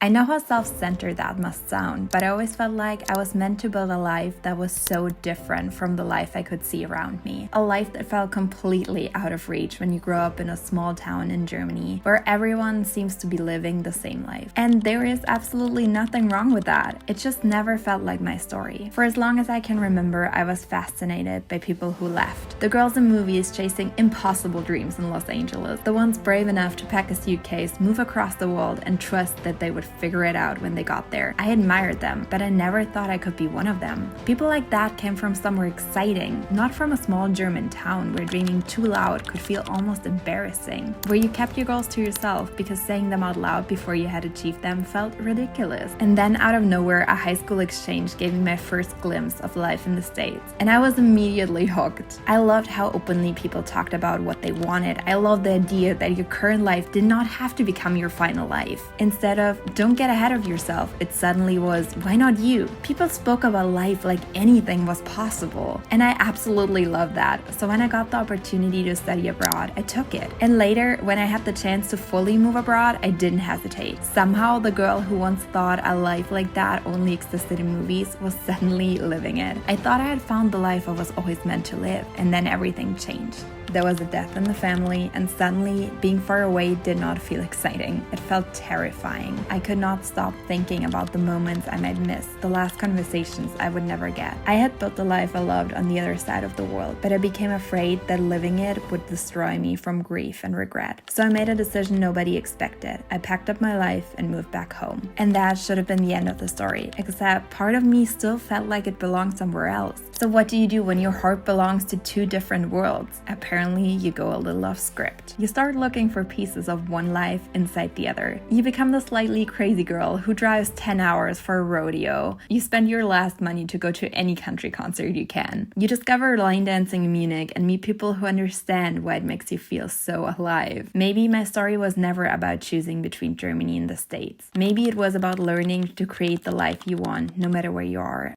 I know how self-centered that must sound, but I always felt like I was meant to build a life that was so different from the life I could see around me. A life that felt completely out of reach when you grow up in a small town in Germany, where everyone seems to be living the same life. And there is absolutely nothing wrong with that. It just never felt like my story. For as long as I can remember, I was fascinated by people who left. The girls in movies chasing impossible dreams in Los Angeles. The ones brave enough to pack a suitcase, move across the world, and trust that they would figure it out when they got there. I admired them, but I never thought I could be one of them. People like that came from somewhere exciting, not from a small German town where dreaming too loud could feel almost embarrassing, where you kept your goals to yourself because saying them out loud before you had achieved them felt ridiculous. And then out of nowhere, a high school exchange gave me my first glimpse of life in the States, and I was immediately hooked. I loved how openly people talked about what they wanted. I loved the idea that your current life did not have to become your final life. Instead of, don't get ahead of yourself, it suddenly was, why not you? People spoke about life like anything was possible, and I absolutely loved that. So when I got the opportunity to study abroad, I took it. And later, when I had the chance to fully move abroad, I didn't hesitate. Somehow, the girl who once thought a life like that only existed in movies was suddenly living it. I thought I had found the life I was always meant to live, and then everything changed. There was a death in the family, and suddenly being far away did not feel exciting. It felt terrifying. I could not stop thinking about the moments I might miss, the last conversations I would never get. I had built the life I loved on the other side of the world, but I became afraid that living it would destroy me from grief and regret. So I made a decision nobody expected. I packed up my life and moved back home. And that should have been the end of the story, except part of me still felt like it belonged somewhere else. So what do you do when your heart belongs to two different worlds? Apparently, you go a little off script. You start looking for pieces of one life inside the other. You become the slightly crazy girl who drives 10 hours for a rodeo. You spend your last money to go to any country concert you can. You discover line dancing in Munich and meet people who understand why it makes you feel so alive. Maybe my story was never about choosing between Germany and the States. Maybe it was about learning to create the life you want, no matter where you are.